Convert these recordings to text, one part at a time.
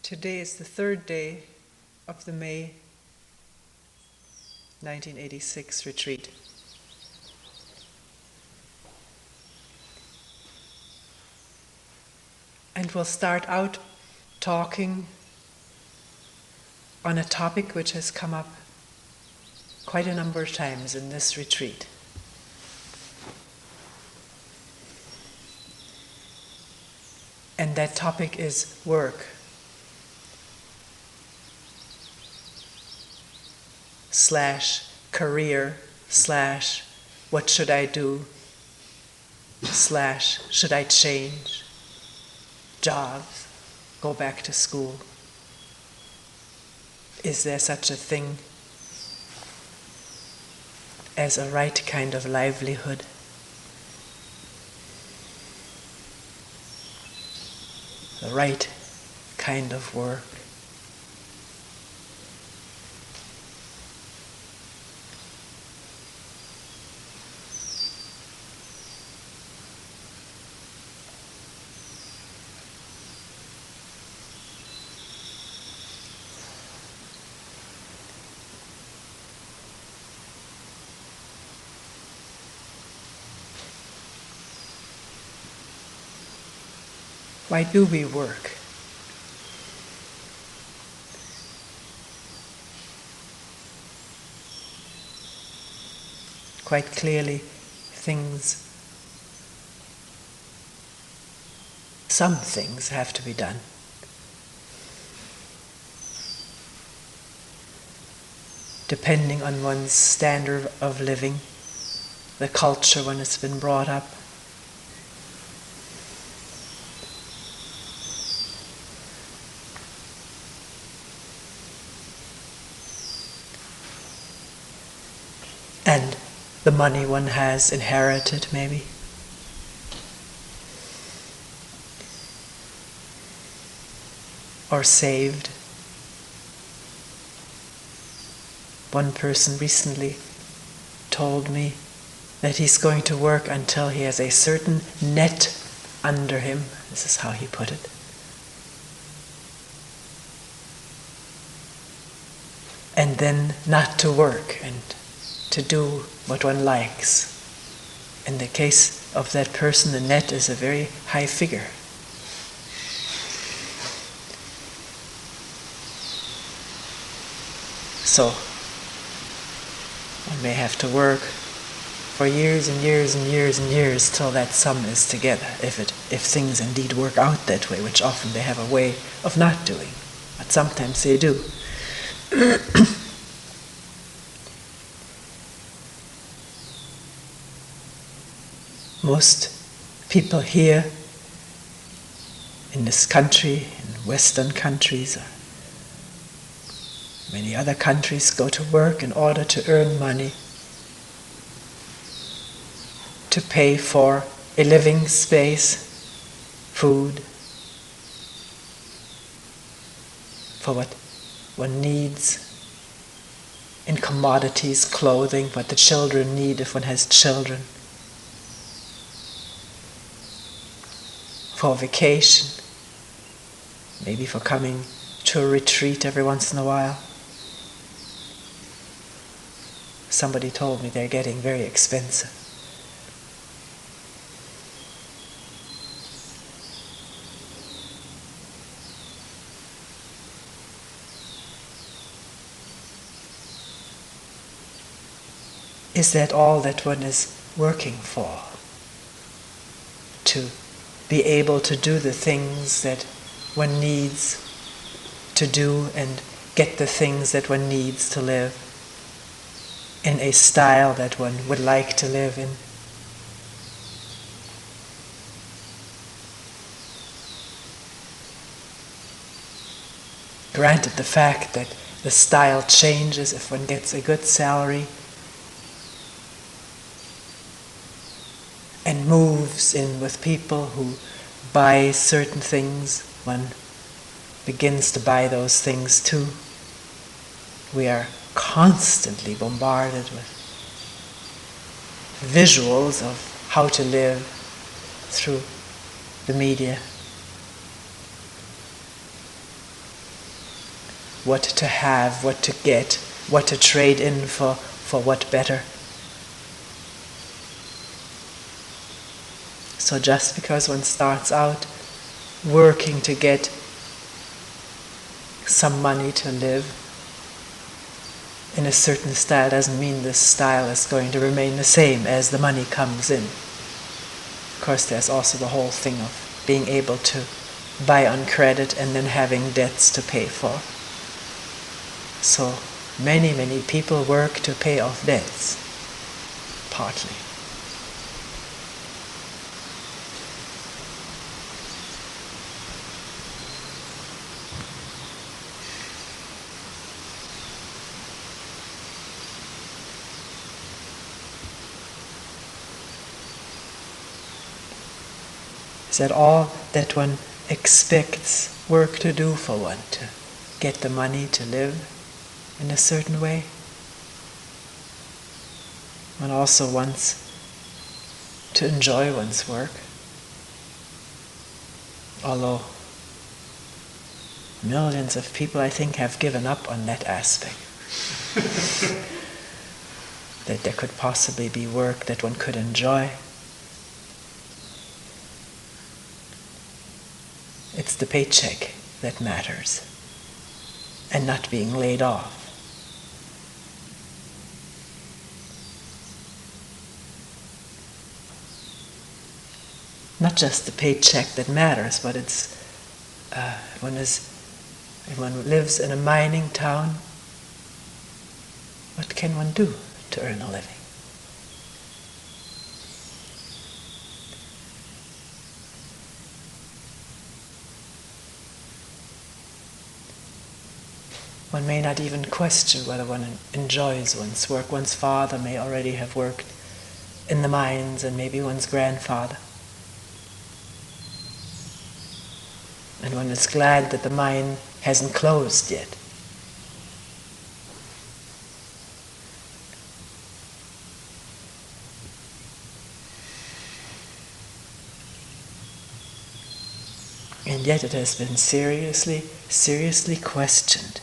Today is the third day of the May 1986 retreat. And we'll start out talking on a topic which has come up quite a number of times in this retreat. And that topic is work. / career / what should I do / should I change, jobs, go back to school. Is there such a thing as a right kind of livelihood? The right kind of work. Why do we work? Quite clearly, some things have to be done. Depending on one's standard of living, the culture one has been brought up. And the money one has inherited, maybe. Or saved. One person recently told me that he's going to work until he has a certain net under him. This is how he put it. And then not to work and to do what one likes. In the case of that person, the net is a very high figure. So, one may have to work for years and years and years and years till that sum is together, if things indeed work out that way, which often they have a way of not doing, but sometimes they do. Most people here in this country, in Western countries, or many other countries, go to work in order to earn money, to pay for a living space, food, for what one needs in commodities, clothing, what the children need if one has children. For vacation, maybe for coming to a retreat every once in a while. Somebody told me they're getting very expensive. Is that all that one is working for? To be able to do the things that one needs to do and get the things that one needs to live in a style that one would like to live in. Granted the fact that the style changes if one gets a good salary and moves in with people who buy certain things, one begins to buy those things too. We are constantly bombarded with visuals of how to live through the media. what to have, what to get, what to trade in for what better. So just because one starts out working to get some money to live in a certain style doesn't mean this style is going to remain the same as the money comes in. Of course, there's also the whole thing of being able to buy on credit and then having debts to pay for. So many people work to pay off debts, partly. Is that all that one expects work to do for one, to get the money to live in a certain way? One also wants to enjoy one's work, although millions of people, I think, have given up on that aspect. That there could possibly be work that one could enjoy. It's the paycheck that matters, and not being laid off. Not just the paycheck that matters, but it's if one lives in a mining town, what can one do to earn a living? One may not even question whether one enjoys one's work. One's father may already have worked in the mines, and maybe one's grandfather. And one is glad that the mine hasn't closed yet. And yet it has been seriously questioned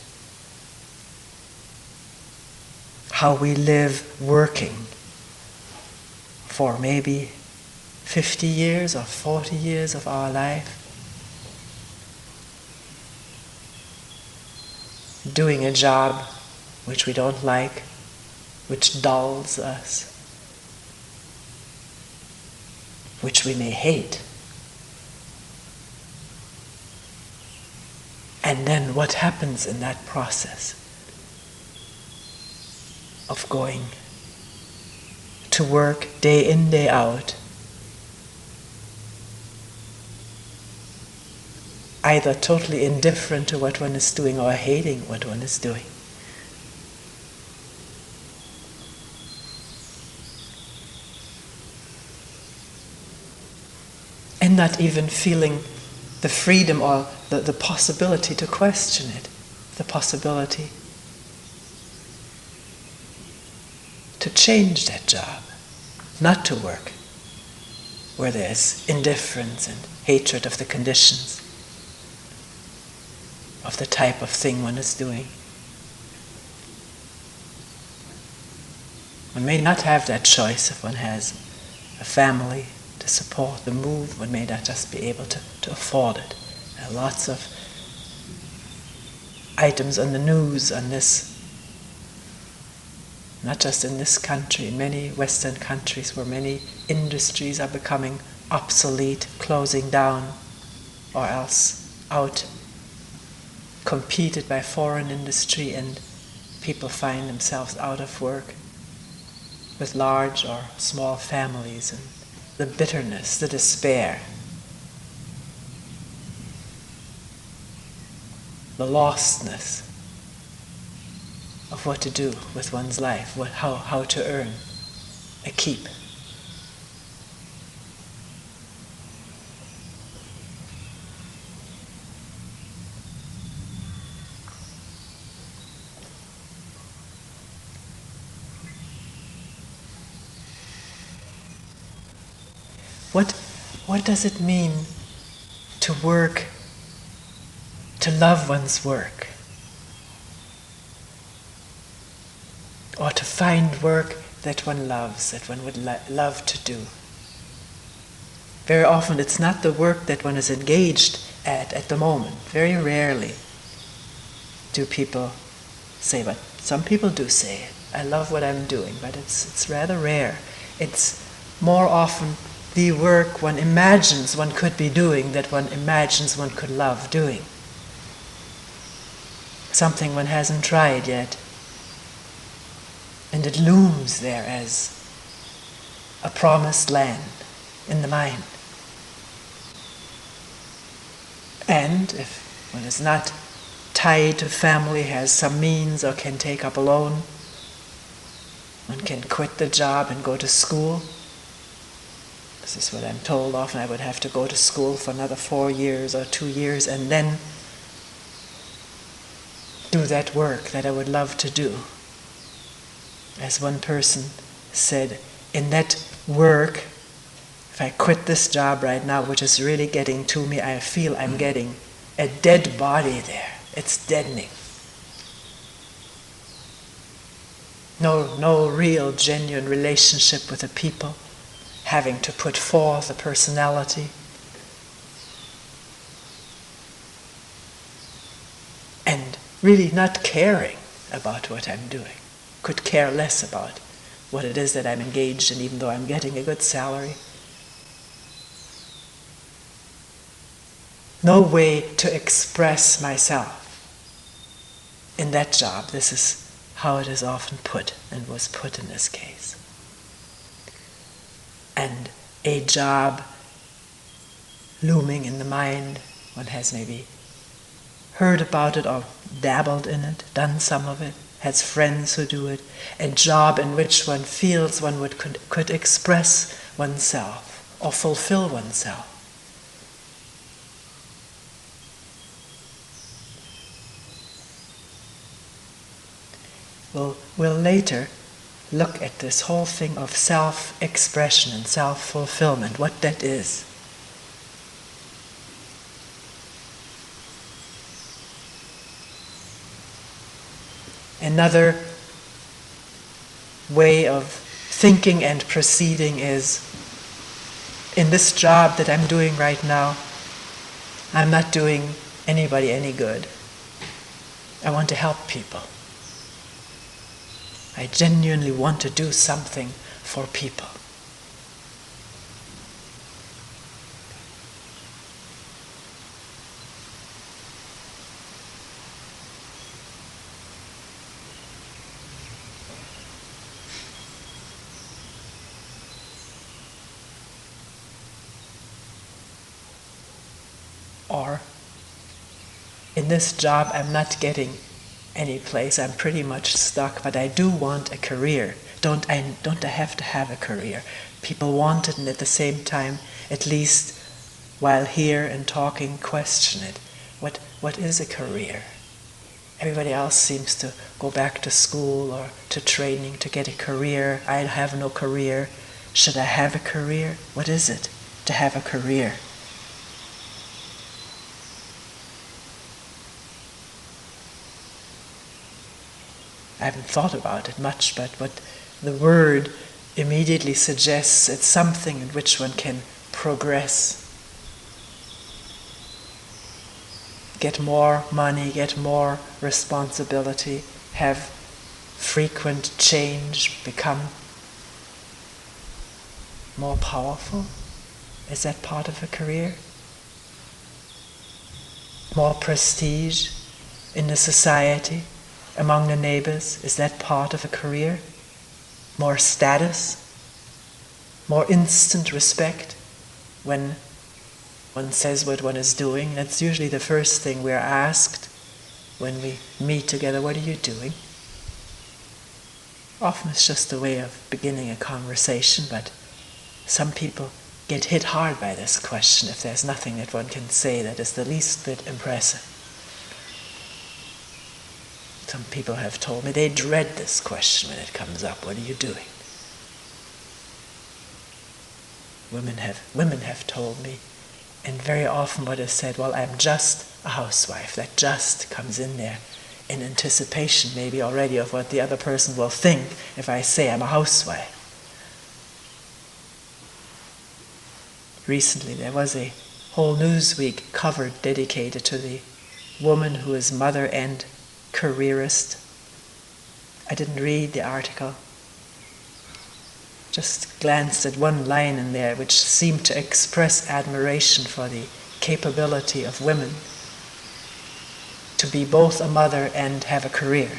how we live working for maybe 50 years or 40 years of our life, doing a job which we don't like, which dulls us, which we may hate. And then what happens in that process of going to work day in, day out, either totally indifferent to what one is doing or hating what one is doing. And not even feeling the freedom or the possibility to question it, the possibility to change that job, not to work where there's indifference and hatred of the conditions, of the type of thing one is doing. One may not have that choice if one has a family to support the move. One may not just be able to afford it. There are lots of items on the news on this, not just in this country, in many Western countries where many industries are becoming obsolete, closing down, or else out competed by foreign industry, and people find themselves out of work with large or small families, and the bitterness, the despair, the lostness of what to do with one's life, how to earn a keep. What does it mean to work, to love one's work? or to find work that one loves, that one would love to do. Very often it's not the work that one is engaged at the moment. Very rarely do people say, but some people do say it. I love what I'm doing, but it's rather rare. It's more often the work one imagines one could be doing that one imagines one could love doing. Something one hasn't tried yet. And it looms there as a promised land in the mind. And if one is not tied to family, has some means, or can take up a loan, one can quit the job and go to school. This is what I'm told often. I would have to go to school for another 4 years or 2 years and then do that work that I would love to do. As one person said, in that work, if I quit this job right now, which is really getting to me, I feel I'm getting a dead body there. It's deadening. No real, genuine relationship with the people, having to put forth a personality. And really not caring about what I'm doing. Could care less about what it is that I'm engaged in, even though I'm getting a good salary. No way to express myself in that job. This is how it is often put, and was put in this case. And a job looming in the mind, one has maybe heard about it or dabbled in it, done some of it, has friends who do it, a job in which one feels one could express oneself or fulfill oneself. We'll later look at this whole thing of self-expression and self-fulfillment, what that is. Another way of thinking and proceeding is, in this job that I'm doing right now, I'm not doing anybody any good. I want to help people. I genuinely want to do something for people. Or, in this job I'm not getting any place, I'm pretty much stuck, but I do want a career. Don't I have to have a career? People want it, and at the same time, at least while here and talking, question it. What is a career? Everybody else seems to go back to school or to training to get a career. I have no career. Should I have a career? What is it to have a career? I haven't thought about it much, but what the word immediately suggests, it's something in which one can progress. Get more money, get more responsibility, have frequent change, become more powerful. Is that part of a career? More prestige in the society? Among the neighbors, is that part of a career? More status? More instant respect when one says what one is doing? That's usually the first thing we're asked when we meet together. What are you doing? Often it's just a way of beginning a conversation, but some people get hit hard by this question if there's nothing that one can say that is the least bit impressive. Some people have told me they dread this question when it comes up. What are you doing? Women have told me, and very often what is said, well, I'm just a housewife. That just comes in there in anticipation maybe already of what the other person will think if I say I'm a housewife. Recently there was a whole Newsweek cover dedicated to the woman who is mother and careerist. I didn't read the article, just glanced at one line in there which seemed to express admiration for the capability of women to be both a mother and have a career.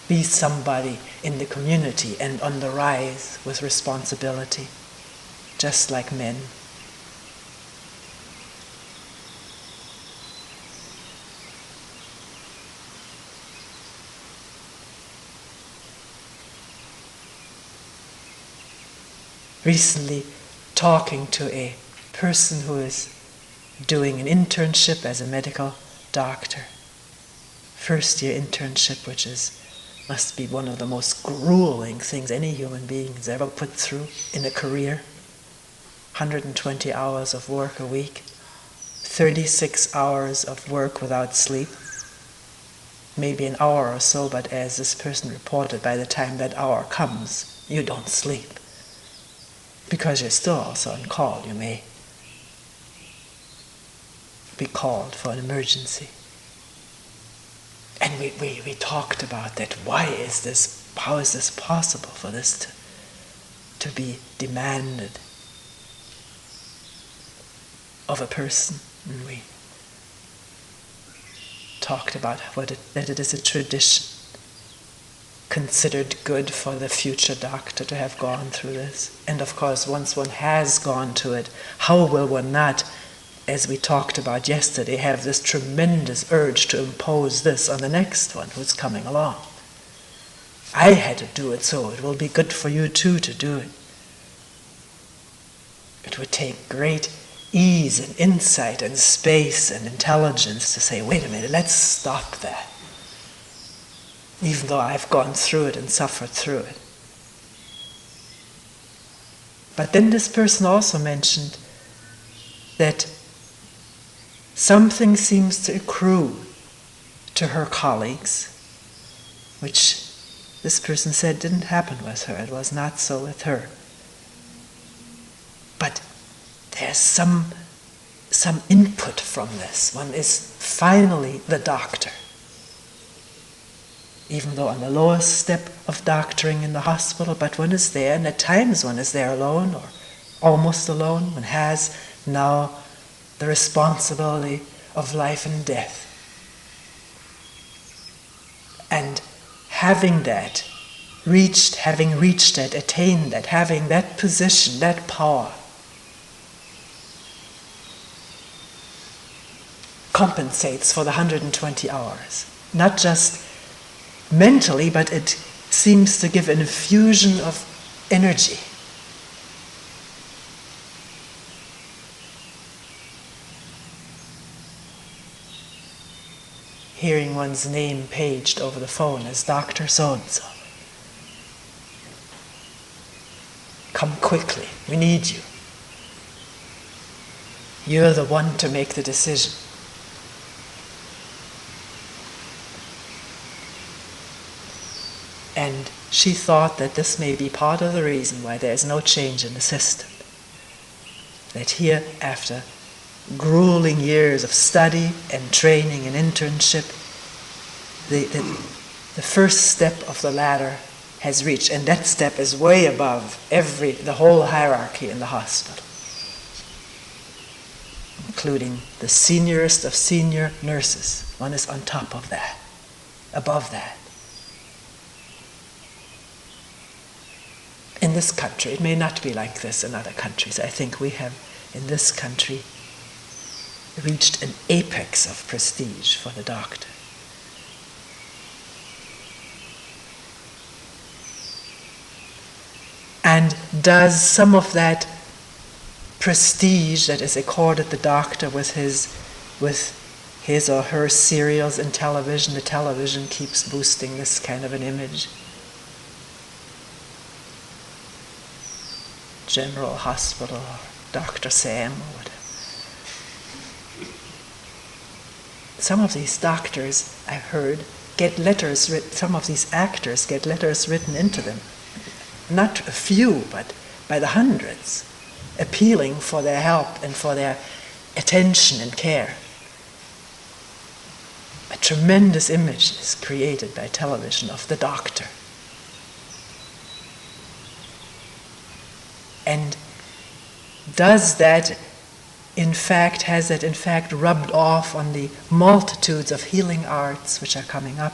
Be somebody in the community and on the rise with responsibility, just like men. Recently, talking to a person who is doing an internship as a medical doctor, first-year internship, which must be one of the most grueling things any human being has ever put through in a career. 120 hours of work a week, 36 hours of work without sleep, maybe an hour or so, but as this person reported, by the time that hour comes, you don't sleep. Because you're still also on call, you may be called for an emergency. And we talked about that. Why is this, how is this possible for this to be demanded of a person? And we talked about that it is a tradition considered good for the future doctor to have gone through this. And of course, once one has gone to it, how will one not, as we talked about yesterday, have this tremendous urge to impose this on the next one who's coming along? I had to do it, so it will be good for you too to do it. It would take great ease and insight and space and intelligence to say, wait a minute, let's stop that. Even though I've gone through it and suffered through it. But then this person also mentioned that something seems to accrue to her colleagues, which this person said didn't happen with her. It was not so with her. But there's some input from this. One is finally the doctor. Even though on the lowest step of doctoring in the hospital, but one is there, and at times one is there alone or almost alone. One has now the responsibility of life and death. And having reached that, attained that, having that position, that power, compensates for the 120 hours. Not just mentally, but it seems to give an infusion of energy. Hearing one's name paged over the phone as Dr. So-and-so. Come quickly, we need you. You're the one to make the decision. And she thought that this may be part of the reason why there is no change in the system. That here, after grueling years of study and training and internship, the first step of the ladder has reached, and that step is way above the whole hierarchy in the hospital, including the seniorest of senior nurses. One is on top of that, above that. In this country, it may not be like this in other countries. I think we have, in this country, reached an apex of prestige for the doctor. And does some of that prestige that is accorded the doctor with his or her serials in television, the television keeps boosting this kind of an image. General Hospital, or Dr. Sam, or whatever. some of these doctors, I've heard, get letters written, some of these actors get letters written into them. Not a few, but by the hundreds, appealing for their help and for their attention and care. A tremendous image is created by television of the doctor. And has that in fact rubbed off on the multitudes of healing arts which are coming up?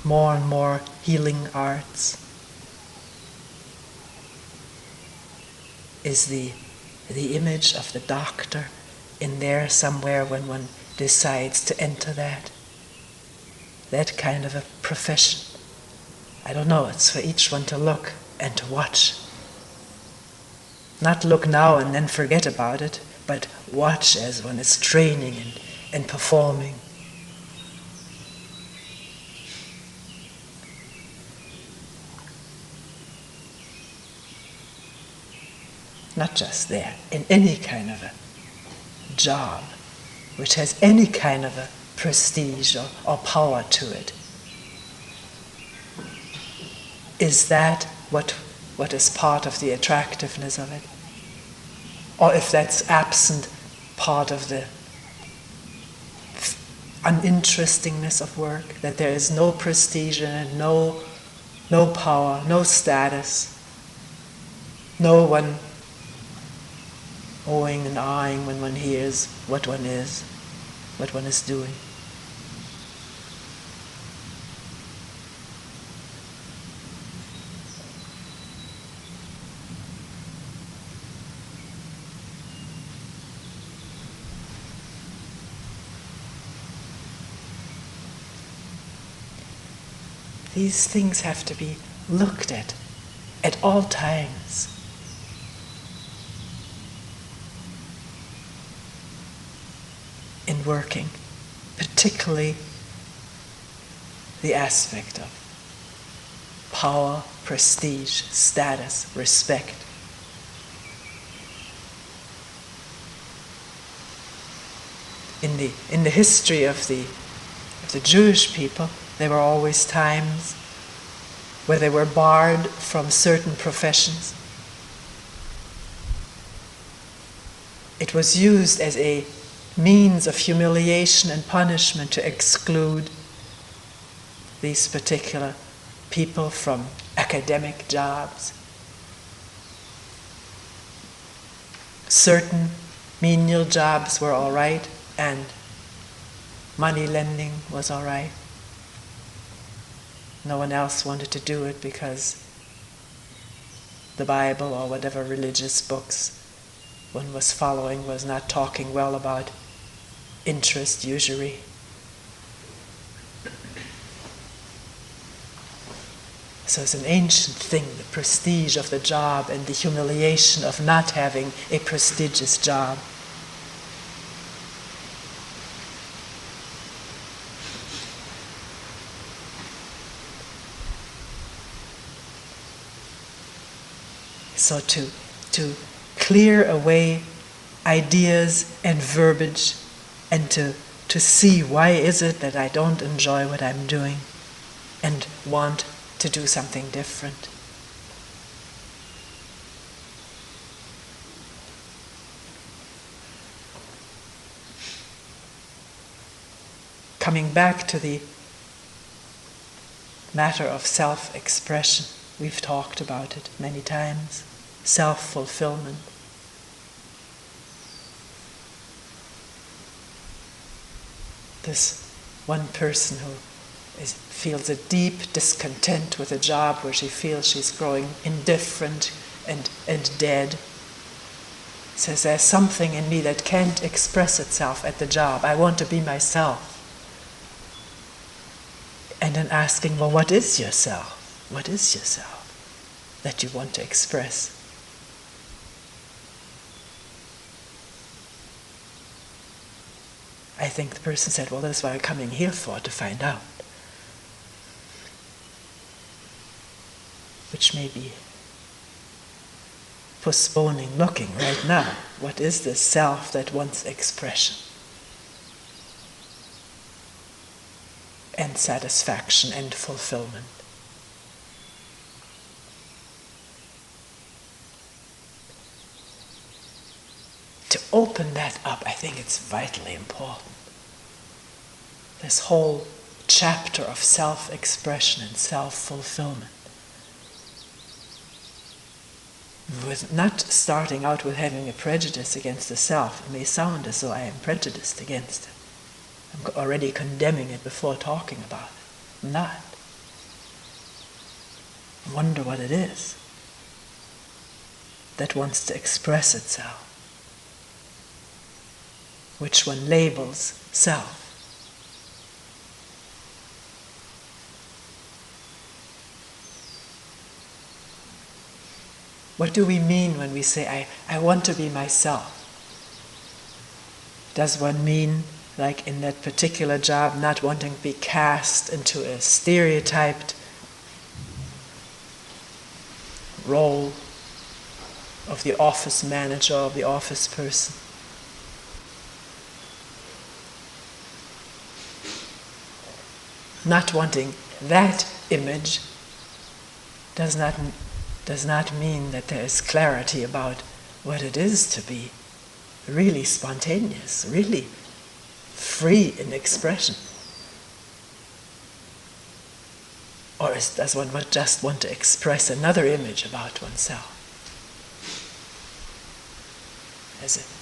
More and more healing arts. Is the image of the doctor in there somewhere when one decides to enter that kind of a profession? I don't know, it's for each one to look and to watch. Not look now and then forget about it, but watch as one is training and performing. Not just there, in any kind of a job which has any kind of a prestige or power to it. Is that what is part of the attractiveness of it? Or if that's absent, part of the uninterestingness of work, that there is no prestige in it, no power, no status, no one owing and eyeing when one hears what one is doing. These things have to be looked at all times. In working, particularly the aspect of power, prestige, status, respect. In the history of the Jewish people, there were always times where they were barred from certain professions. It was used as a means of humiliation and punishment to exclude these particular people from academic jobs. Certain menial jobs were all right, and money lending was all right. No one else wanted to do it because the Bible or whatever religious books one was following was not talking well about interest, usury. So it's an ancient thing, the prestige of the job and the humiliation of not having a prestigious job. So to clear away ideas and verbiage and to see why is it that I don't enjoy what I'm doing and want to do something different. Coming back to the matter of self-expression, we've talked about it many times. Self-fulfillment. This one person who feels a deep discontent with a job where she feels she's growing indifferent and dead, says there's something in me that can't express itself at the job. I want to be myself. And then asking, well, what is yourself? What is yourself that you want to express? I think the person said, well, that's what I'm coming here for, to find out. Which may be postponing looking right now. What is the self that wants expression? and satisfaction and fulfillment. To open that up, I think it's vitally important. This whole chapter of self-expression and self-fulfillment. With not starting out with having a prejudice against the self. It may sound as though I am prejudiced against it. I'm already condemning it before talking about it. I'm not. I wonder what it is that wants to express itself, which one labels self. What do we mean when we say, I want to be myself? Does one mean, like in that particular job, not wanting to be cast into a stereotyped role of the office manager, of the office person? Not wanting that image does not mean that there is clarity about what it is to be really spontaneous, really free in expression. Or does one just want to express another image about oneself?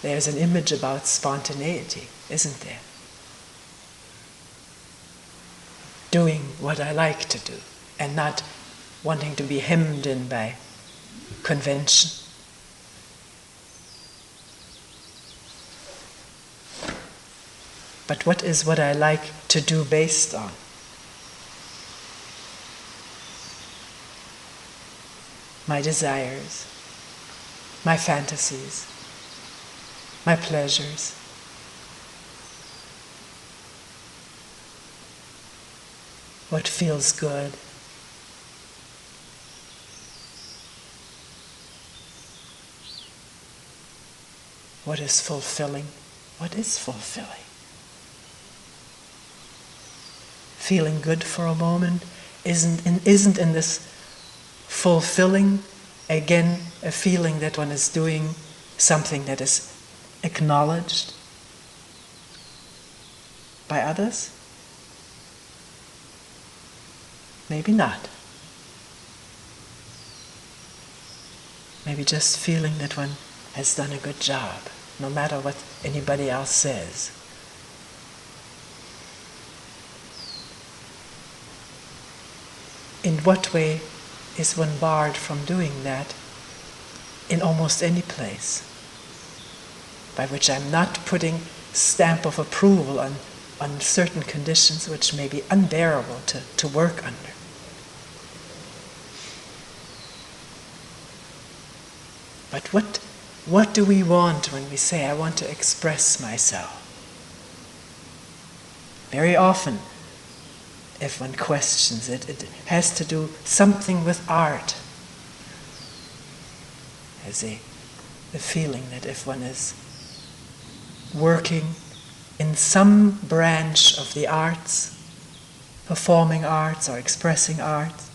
There's an image about spontaneity, isn't there? Doing what I like to do and not wanting to be hemmed in by convention. But what is what I like to do based on? My desires, my fantasies, my pleasures. What feels good? What is fulfilling? What is fulfilling? Feeling good for a moment isn't in this fulfilling, again, a feeling that one is doing something that is acknowledged by others? Maybe not. Maybe just feeling that one has done a good job, no matter what anybody else says. In what way is one barred from doing that in almost any place? By which I'm not putting stamp of approval on certain conditions which may be unbearable to work under. But what do we want when we say, I want to express myself? Very often, if one questions it, it has to do something with art. There's the feeling that if one is working in some branch of the arts, performing arts or expressing arts,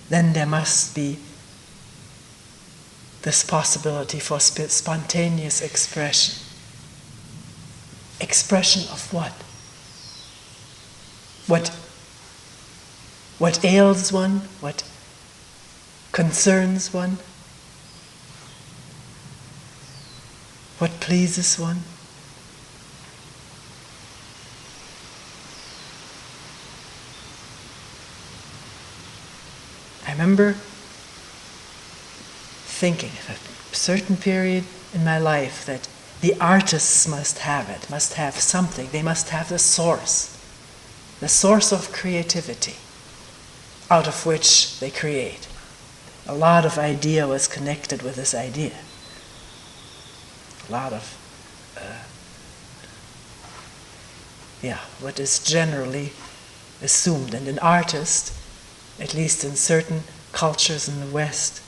then there must be this possibility for spontaneous expression. Expression of what? What ails one? What concerns one? What pleases one? I remember thinking at a certain period in my life that the artists must have it, must have something. They must have the source of creativity out of which they create. A lot of idea was connected with this idea. A lot of, what is generally assumed. And an artist, at least in certain cultures in the West,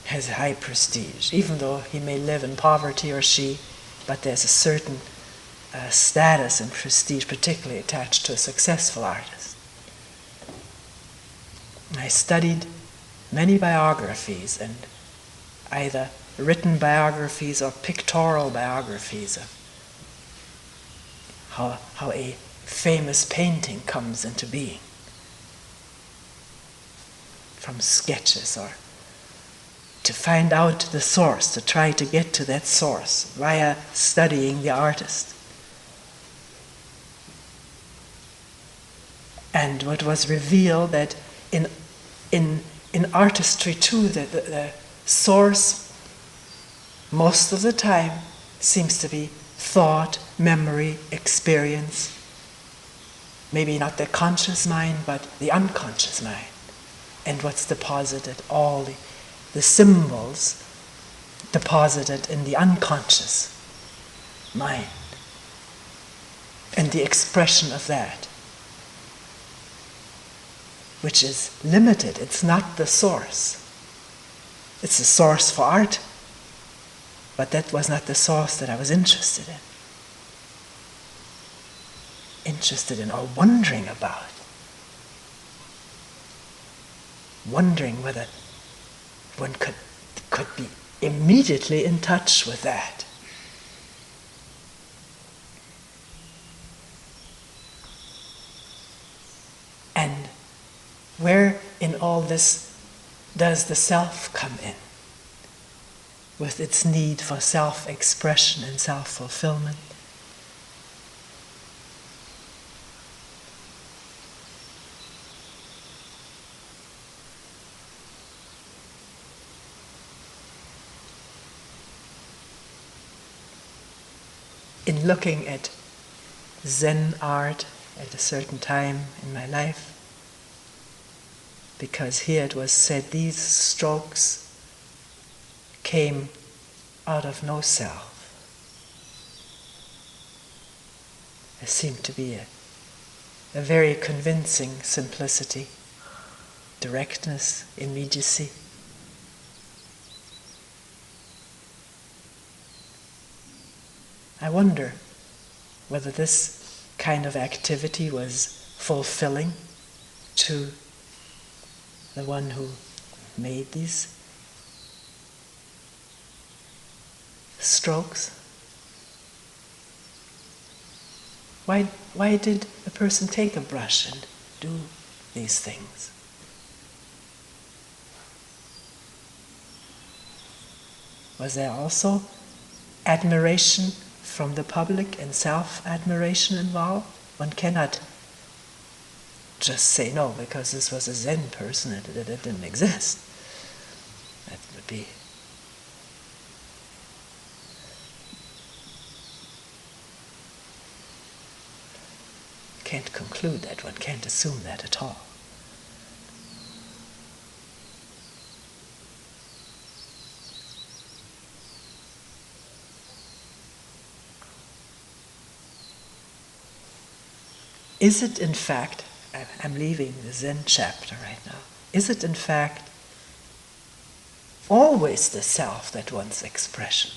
has high prestige, even though he may live in poverty or she, but there's a certain status and prestige particularly attached to a successful artist. I studied many biographies, and either written biographies or pictorial biographies of how a famous painting comes into being from sketches, or to find out the source, to try to get to that source via studying the artist. And what was revealed that in artistry too, the source most of the time seems to be thought, memory, experience. Maybe not the conscious mind, but the unconscious mind. And what's deposited, all the symbols deposited in the unconscious mind. And the expression of that, which is limited. It's not the source. It's the source for art, but that was not the source that I was interested in. Interested in or wondering about. Wondering whether one could be immediately in touch with that. And where in all this does the self come in? With its need for self-expression and self-fulfillment. In looking at Zen art at a certain time in my life, because here it was said these strokes came out of no self. There seemed to be a very convincing simplicity, directness, immediacy. I wonder whether this kind of activity was fulfilling to the one who made these strokes. Why did a person take a brush and do these things? Was there also admiration from the public and self-admiration involved? One cannot just say no because this was a Zen person and it didn't exist. That would be can't conclude that, one can't assume that at all. Is it in fact, I'm leaving the Zen chapter right now, is it in fact always the self that wants expression?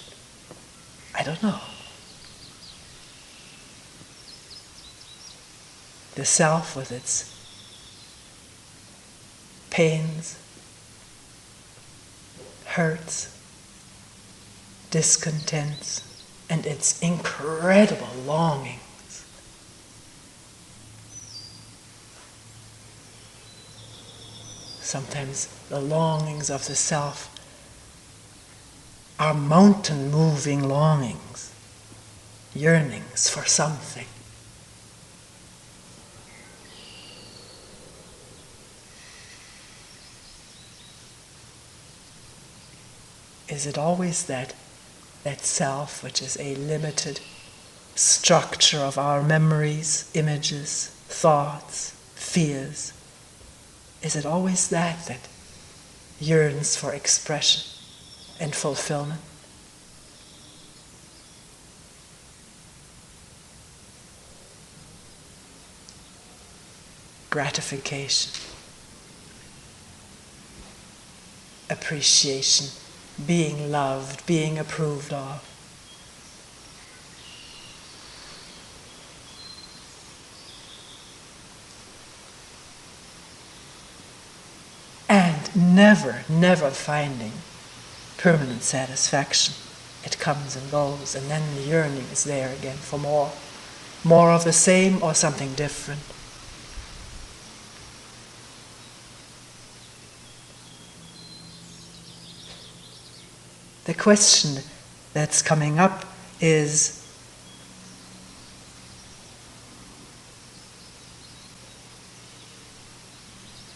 I don't know. The self with its pains, hurts, discontents, and its incredible longings. Sometimes the longings of the self are mountain-moving longings, yearnings for something. Is it always that self which is a limited structure of our memories, images, thoughts, fears? Is it always that yearns for expression and fulfillment? Gratification, appreciation, being loved, being approved of. and never, never finding permanent satisfaction. It comes and goes, and then the yearning is there again for more. More of the same or something different. The question that's coming up is,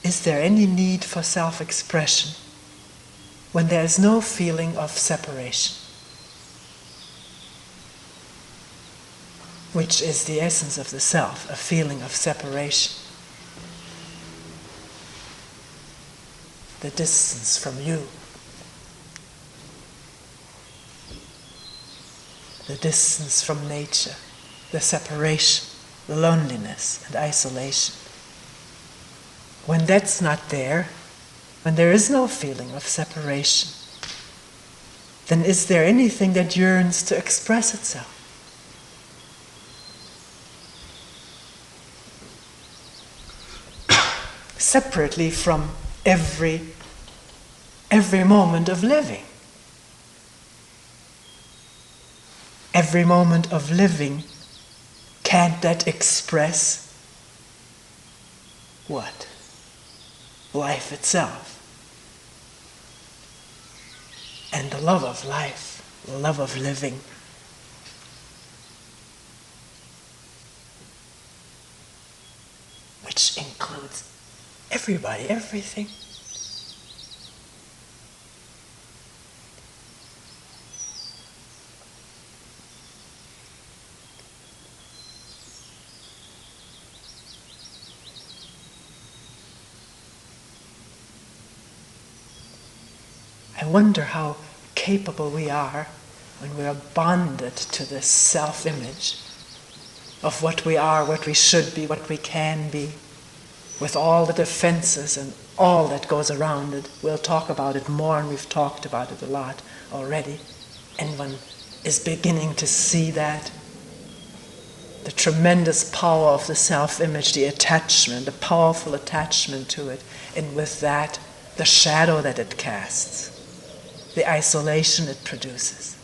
is there any need for self-expression when there is no feeling of separation? Which is the essence of the self, a feeling of separation. The distance from you. The distance from nature, the separation, the loneliness and isolation. When that's not there, when there is no feeling of separation, then is there anything that yearns to express itself? Separately from every moment of living. Every moment of living, can't that express what? Life itself. And the love of life, the love of living. Which includes everybody, everything. I wonder how capable we are when we are bonded to this self-image of what we are, what we should be, what we can be, with all the defenses and all that goes around it. We'll talk about it more, and we've talked about it a lot already. And one is beginning to see that. The tremendous power of the self-image, the attachment, the powerful attachment to it, and with that, the shadow that it casts. The isolation it produces.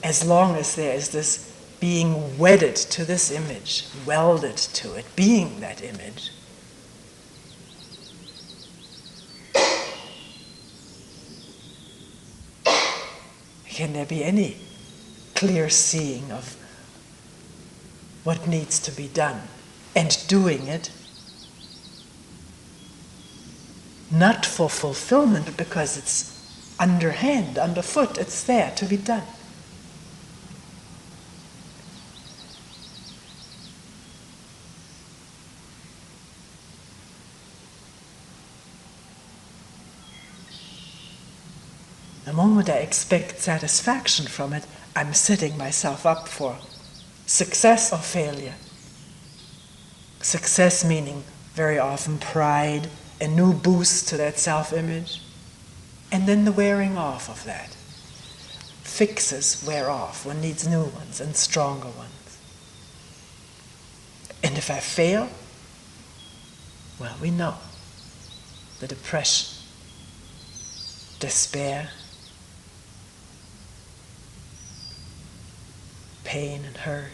As long as there is this being wedded to this image, welded to it, being that image, can there be any clear seeing of what needs to be done and doing it? Not for fulfillment, but because it's underhand, underfoot, it's there to be done. The moment I expect satisfaction from it, I'm setting myself up for success or failure. Success meaning very often pride, a new boost to that self-image, and then the wearing off of that. Fixes wear off. One needs new ones and stronger ones. And if I fail, well, we know the depression, despair, pain and hurt.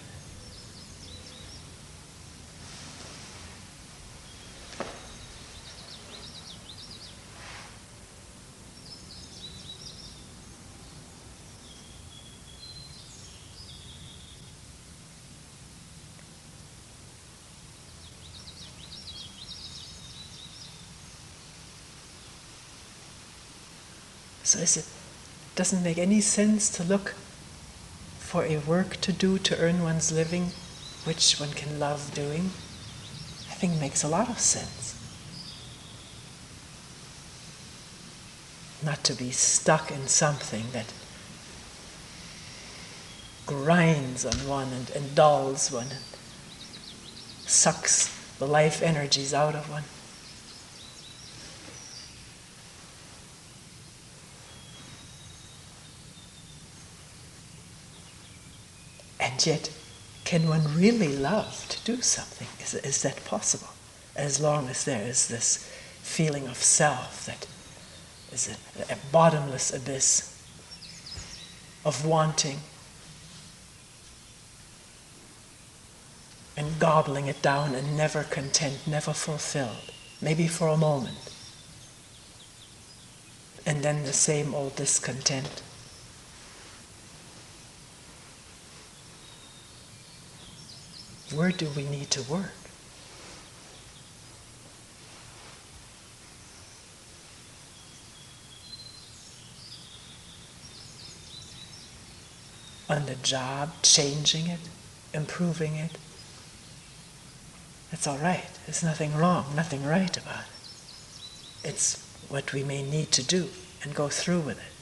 So it doesn't make any sense to look for a work to do to earn one's living, which one can love doing. I think it makes a lot of sense. Not to be stuck in something that grinds on one and dulls one and sucks the life energies out of one. And yet, can one really love to do something? Is that possible? as long as there is this feeling of self that is a bottomless abyss of wanting and gobbling it down and never content, never fulfilled, maybe for a moment. And then the same old discontent. Where do we need to work? On the job, changing it, improving it. It's all right. There's nothing wrong, nothing right about it. It's what we may need to do and go through with it.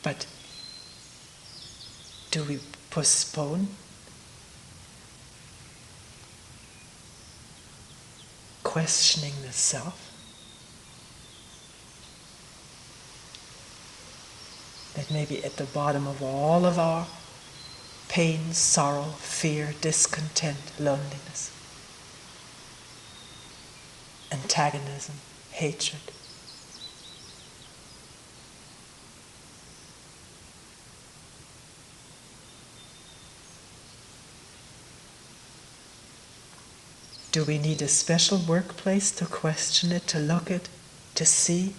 But do we postpone questioning the self? That may be at the bottom of all of our pain, sorrow, fear, discontent, loneliness, antagonism, hatred. Do we need a special workplace to question it, to look at, to see,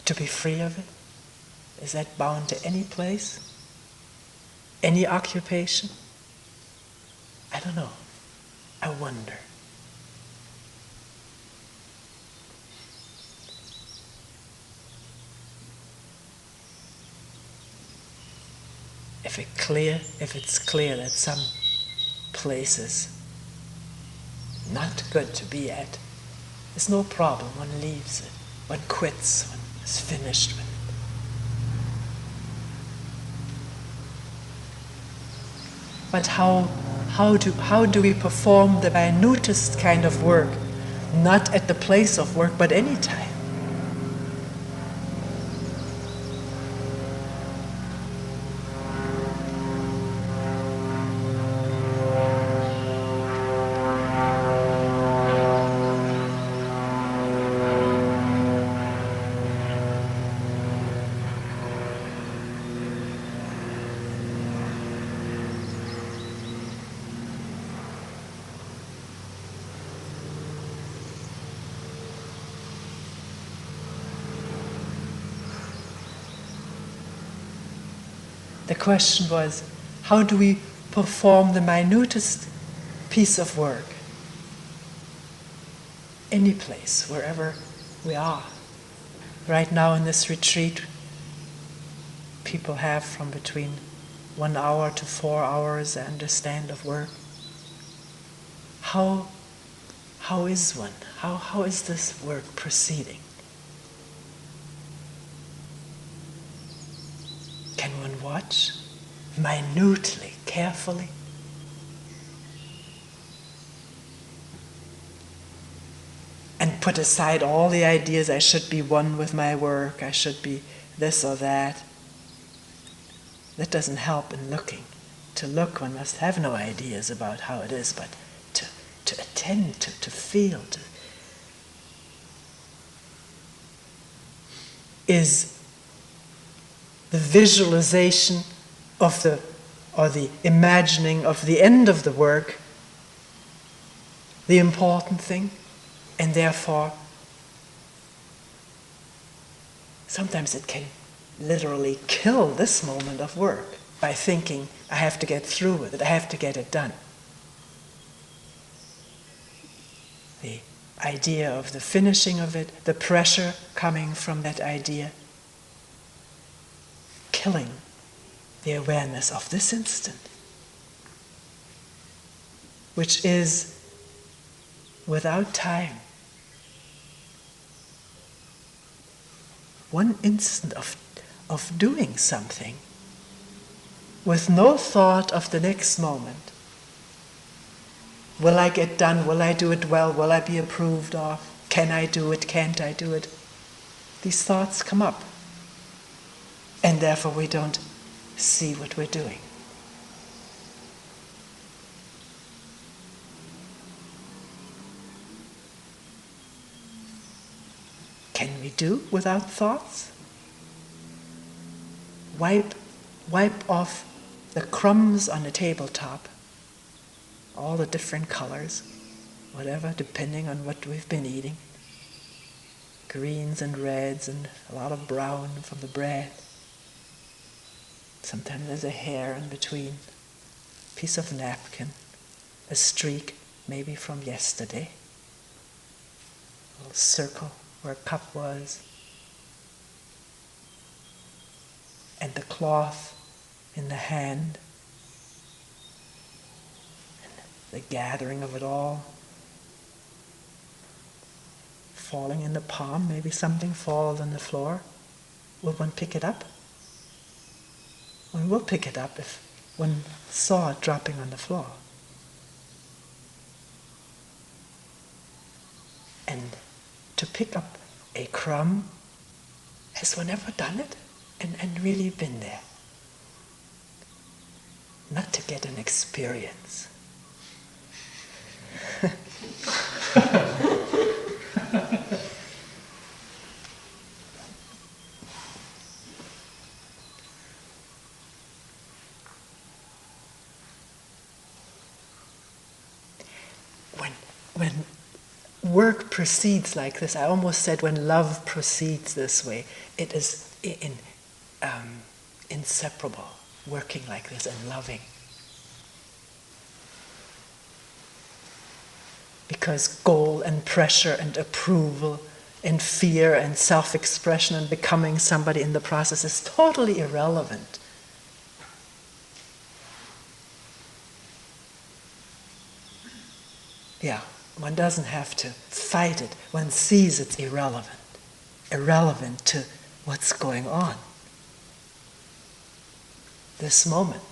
to be free of it? Is that bound to any place? Any occupation? I don't know. I wonder. If it's clear that some places not good to be at, there's no problem. One leaves it. One quits. One is finished with it. But how do we perform the minutest kind of work, not at the place of work, but any time? The question was, how do we perform the minutest piece of work? Any place, wherever we are. Right now in this retreat, people have from between 1 hour to 4 hours, I understand, of work. How is one? How is this work proceeding? Can one watch minutely, carefully? And put aside all the ideas, I should be one with my work, I should be this or that. That doesn't help in looking. To look, one must have no ideas about how it is, but to attend, to feel, is the visualization of the imagining of the end of the work the important thing, and therefore sometimes it can literally kill this moment of work by thinking, I have to get through with it, I have to get it done. The idea of the finishing of it, the pressure coming from that idea, killing the awareness of this instant, which is without time. One instant of doing something with no thought of the next moment. Will I get done? Will I do it well? Will I be approved of? Can I do it? Can't I do it? These thoughts come up. And therefore we don't see what we're doing. Can we do without thoughts? Wipe off the crumbs on the tabletop, all the different colors, whatever, depending on what we've been eating. Greens and reds and a lot of brown from the bread. Sometimes there's a hair in between, piece of napkin, a streak maybe from yesterday, a little circle where a cup was, and the cloth in the hand, and the gathering of it all, falling in the palm, maybe something falls on the floor. Will one pick it up? One will pick it up if one saw it dropping on the floor. And to pick up a crumb, has one ever done it and really been there? Not to get an experience. When work proceeds like this, I almost said when love proceeds this way, it is inseparable, working like this and loving. Because goal and pressure and approval and fear and self-expression and becoming somebody in the process is totally irrelevant. Yeah. One doesn't have to fight it. One sees it's irrelevant to what's going on. This moment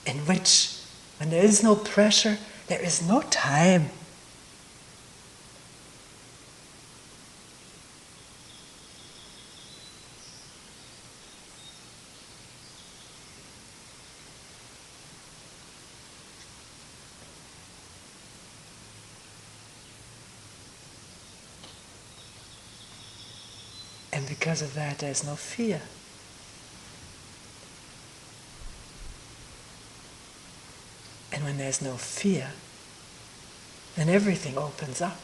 in which, when there is no pressure, there is no time. And because of that, there's no fear. And when there's no fear, then everything opens up.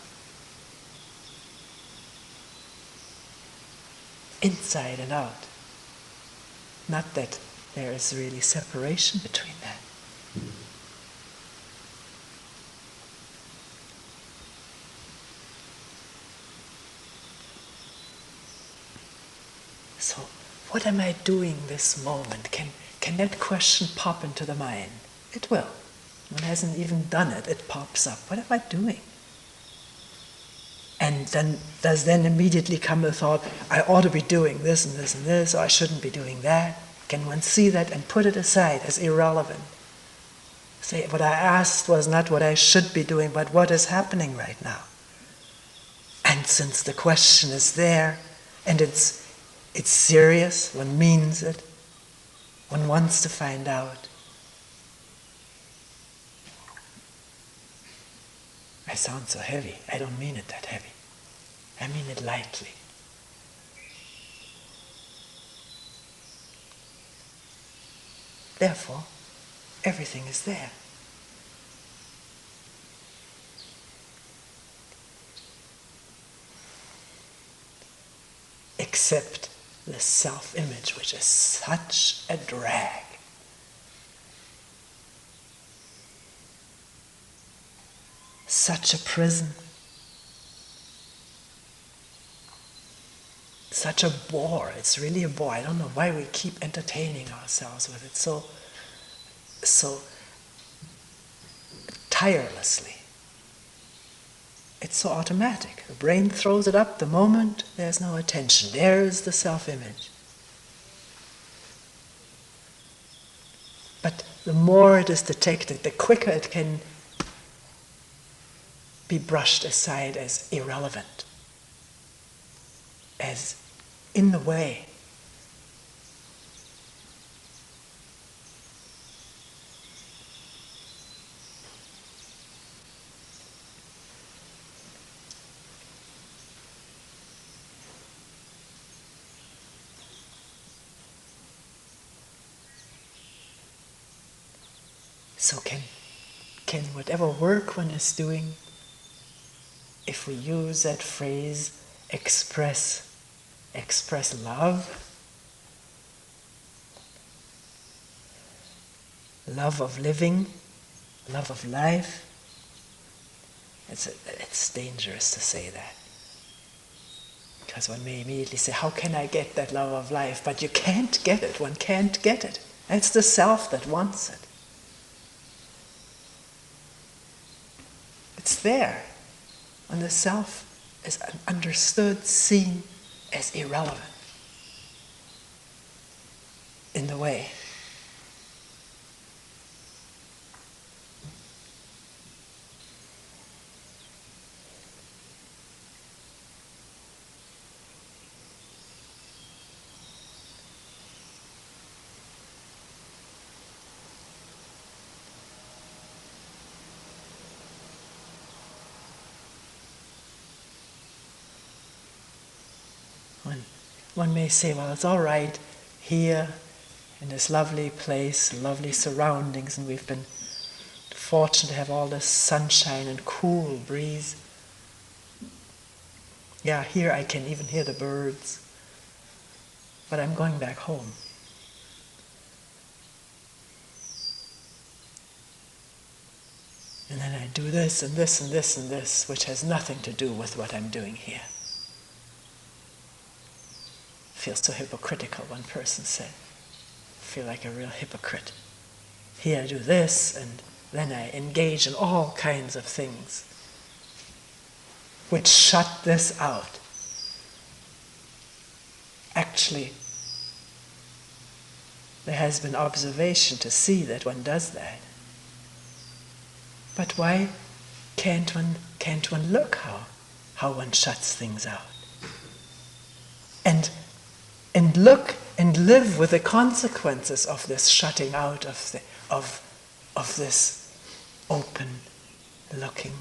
Inside and out. Not that there is really separation between that. So, what am I doing this moment? Can that question pop into the mind? It will. One hasn't even done it, it pops up. What am I doing? And then does then immediately come the thought, I ought to be doing this and this and this, or I shouldn't be doing that? Can one see that and put it aside as irrelevant? Say, what I asked was not what I should be doing, but what is happening right now. And since the question is there, and it's serious, one means it, one wants to find out. I sound so heavy. I don't mean it that heavy. I mean it lightly. Therefore, everything is there. Except the self-image, which is such a drag. Such a prison. Such a bore. It's really a bore. I don't know why we keep entertaining ourselves with it so tirelessly. It's so automatic. The brain throws it up the moment there's no attention. There's the self-image. But the more it is detected, the quicker it can be brushed aside as irrelevant, as in the way. So can whatever work one is doing, if we use that phrase, express love, love of living, love of life. It's dangerous to say that. Because one may immediately say, how can I get that love of life? But you can't get it. One can't get it. It's the self that wants it. It's there. And the self is understood, seen as irrelevant in the way. One may say, well, it's all right here in this lovely place, lovely surroundings, and we've been fortunate to have all this sunshine and cool breeze. Yeah, here I can even hear the birds, but I'm going back home. And then I do this and this and this and this, which has nothing to do with what I'm doing here. Feels so hypocritical, one person said. I feel like a real hypocrite. Here I do this, and then I engage in all kinds of things which shut this out. Actually, there has been observation to see that one does that. But why can't one look how one shuts things out? And look and live with the consequences of this shutting out of this open looking.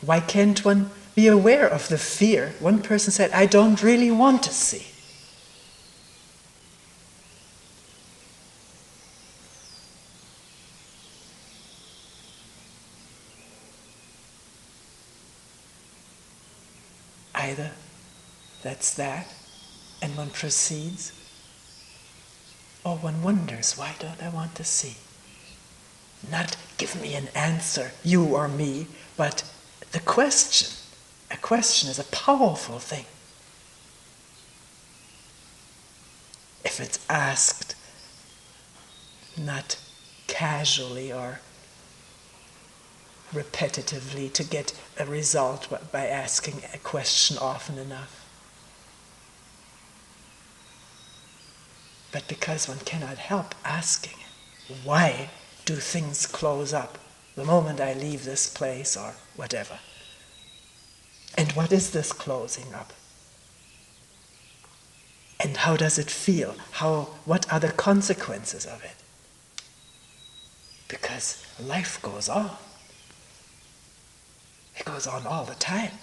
Why can't one be aware of the fear? One person said, I don't really want to see. Either that's that, and one proceeds, or one wonders, why don't I want to see? Not give me an answer, you or me, but the question. A question is a powerful thing. If it's asked not casually or repetitively to get a result by asking a question often enough. But because one cannot help asking, why do things close up the moment I leave this place or whatever? And what is this closing up? And how does it feel? What are the consequences of it? Because life goes on. It goes on all the time.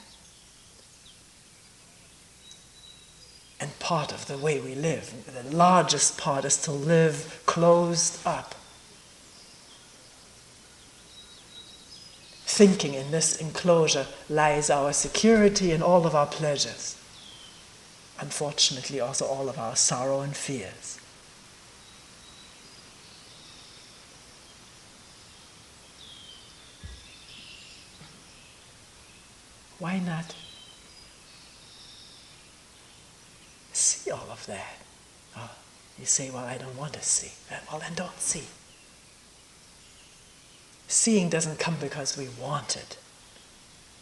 And part of the way we live, the largest part, is to live closed up. Thinking in this enclosure lies our security and all of our pleasures. Unfortunately, also all of our sorrow and fears. Why not see all of that? Oh, you say, well, I don't want to see. Well, then don't see. Seeing doesn't come because we want it.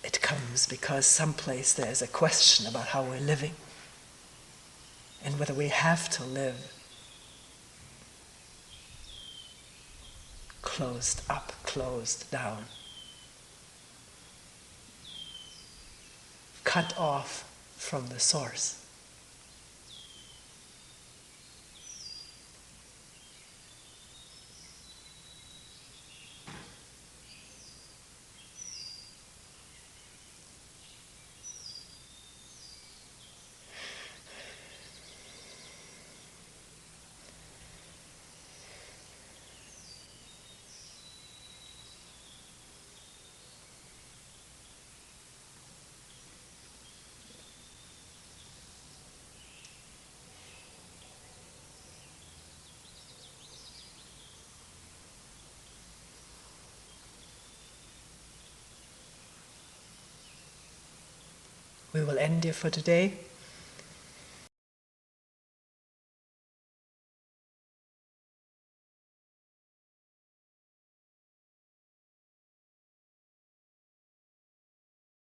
It comes because someplace there's a question about how we're living and whether we have to live closed up, closed down, cut off from the source. we will end here for today.